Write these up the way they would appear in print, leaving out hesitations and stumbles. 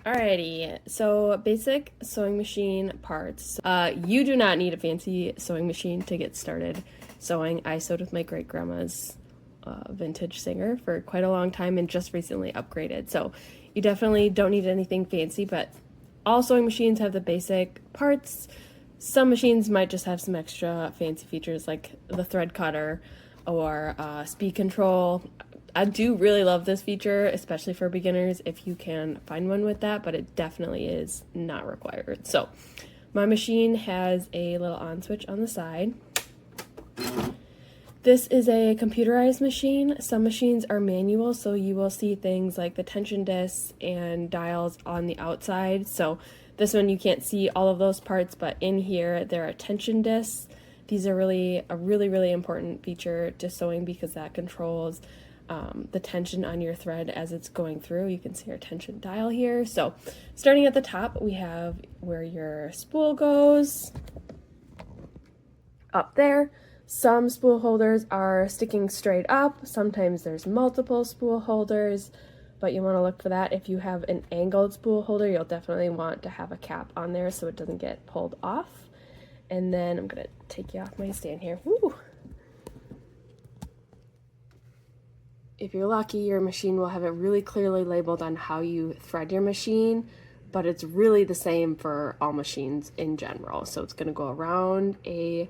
Alrighty, so basic sewing machine parts. You do not need a fancy sewing machine to get started sewing. I sewed with my great grandma's vintage Singer for quite a long time and just recently upgraded. So you definitely don't need anything fancy, but all sewing machines have the basic parts. Some machines might just have some extra fancy features like the thread cutter or speed control. I do really love this feature, especially for beginners if you can find one with that, but it definitely is not required. So my machine has a little on switch on the side. This is a computerized machine. Some machines are manual, so you will see things like the tension discs and dials on the outside. So this one you can't see all of those parts, but in here there are tension discs. These are really important feature to sewing because that controls the tension on your thread as it's going through. You can see our tension dial here. So starting at the top, we have where your spool goes up there. Some spool holders are sticking straight up. Sometimes there's multiple spool holders, but you want to look for that. If you have an angled spool holder, you'll definitely want to have a cap on there so it doesn't get pulled off. And then I'm gonna take you off my stand here. Woo. If you're lucky, your machine will have it really clearly labeled on how you thread your machine, but it's really the same for all machines in general. So it's gonna go around a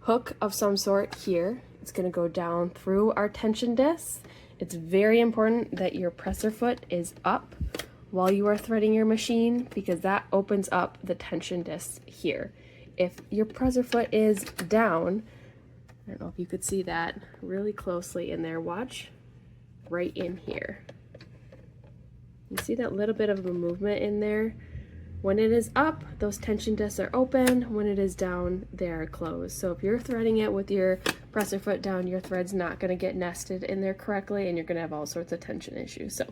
hook of some sort here. It's gonna go down through our tension disc. It's very important that your presser foot is up while you are threading your machine because that opens up the tension disc here. If your presser foot is down, I don't know if you could see that really closely in there, watch. Right in here. You see that little bit of a movement in there? When it is up, those tension discs are open. When it is down, they are closed. So if you're threading it with your presser foot down, your thread's not going to get nested in there correctly and you're going to have all sorts of tension issues. So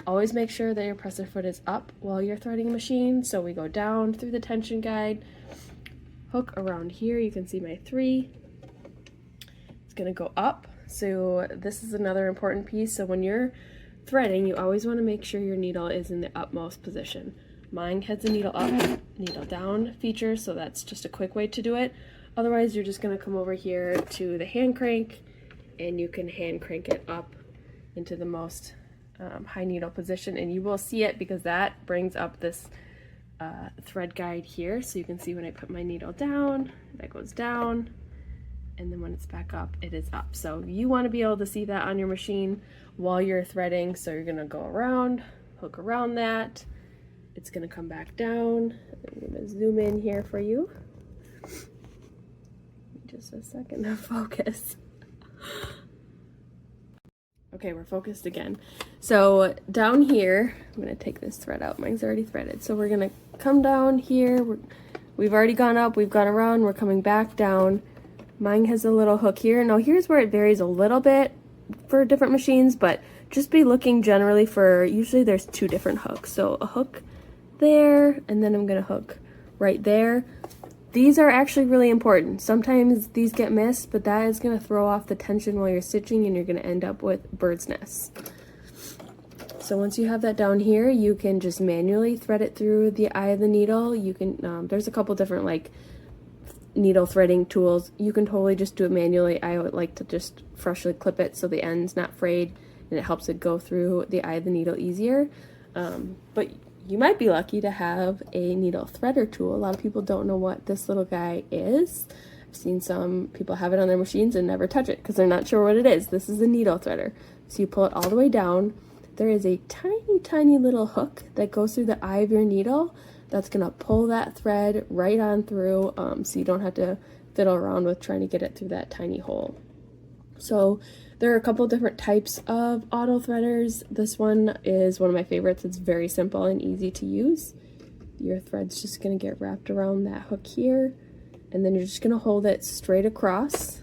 always make sure that your presser foot is up while you're threading a machine. So we go down through the tension guide, hook around here. You can see my 3. It's going to go up. So this is another important piece. So when you're threading, you always want to make sure your needle is in the upmost position. Mine has a needle up, needle down feature, so that's just a quick way to do it. Otherwise, you're just going to come over here to the hand crank, and you can hand crank it up into the most high needle position, and you will see it because that brings up this thread guide here. So you can see when I put my needle down, that goes down. And then when it's back up, it is up. So you want to be able to see that on your machine while you're threading. So you're going to go around, hook around that. It's going to come back down. I'm going to zoom in here for you. Just a second to focus. Okay, we're focused again. So down here, I'm going to take this thread out. Mine's already threaded. So we're going to come down here. We've already gone up. We've gone around. We're coming back down. Mine has a little hook here. Now here's where it varies a little bit for different machines, but just be looking generally for, usually there's 2 different hooks. So a hook there, and then I'm gonna hook right there. These are actually really important. Sometimes these get missed, but that is gonna throw off the tension while you're stitching and you're gonna end up with bird's nests. So once you have that down here, you can just manually thread it through the eye of the needle. You can, there's a couple different like needle threading tools. You can totally just do it manually. I would like to just freshly clip it so the end's not frayed and it helps it go through the eye of the needle easier. But you might be lucky to have a needle threader tool. A lot of people don't know what this little guy is. I've seen some people have it on their machines and never touch it because they're not sure what it is. This is a needle threader. So you pull it all the way down. There is a tiny little hook that goes through the eye of your needle that's gonna pull that thread right on through, so you don't have to fiddle around with trying to get it through that tiny hole. So there are a couple different types of auto threaders. This one is one of my favorites. It's very simple and easy to use. Your thread's just gonna get wrapped around that hook here, and then you're just gonna hold it straight across.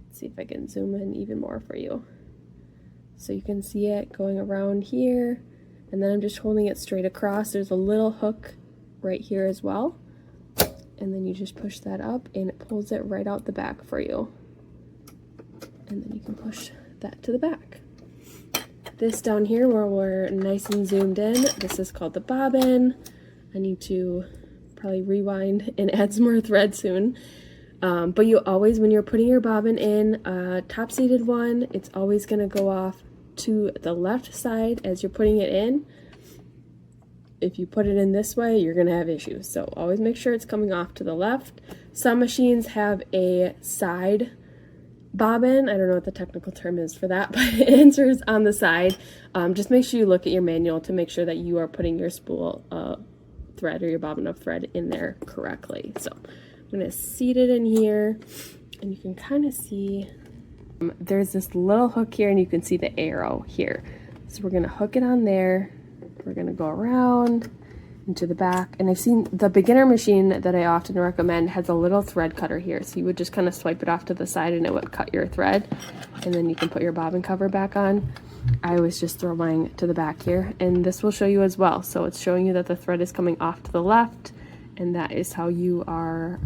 Let's see if I can zoom in even more for you. So you can see it going around here, and then I'm just holding it straight across. There's a little hook right here as well, and then you just push that up and it pulls it right out the back for you, and then you can push that to the back. this down here where we're nice and zoomed in, this is called the bobbin. I need to probably rewind and add some more thread soon. But you always, when you're putting your bobbin in a top-seated one, it's always going to go off to the left side as you're putting it in. If you put it in this way, you're going to have issues. So always make sure it's coming off to the left. Some machines have a side bobbin. I don't know what the technical term is for that, but it enters on the side. Just make sure you look at your manual to make sure that you are putting your spool thread or your bobbin of thread in there correctly. So I'm going to seat it in here, and you can kind of see there's this little hook here, and you can see the arrow here. So we're going to hook it on there. We're going to go around into the back, and I've seen the beginner machine that I often recommend has a little thread cutter here, so you would just kind of swipe it off to the side and it would cut your thread, and then you can put your bobbin cover back on. I always just throw mine to the back here, and this will show you as well. So it's showing you that the thread is coming off to the left, and that is how you are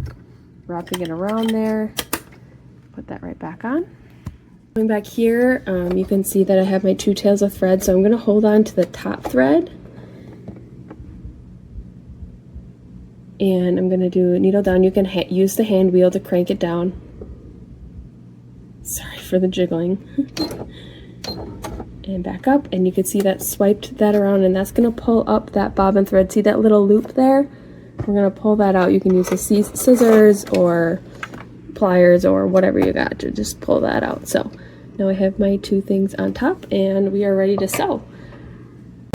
wrapping it around there. Put that right back on. Going back here, you can see that I have my 2 tails of thread, so I'm going to hold on to the top thread, and I'm going to do needle down. You can use the hand wheel to crank it down. Sorry for the jiggling. And back up, and you can see that swiped that around, and that's going to pull up that bobbin thread. See that little loop there? We're going to pull that out. You can use the scissors or pliers or whatever you got to just pull that out. So now I have my 2 things on top, and we are ready to sew.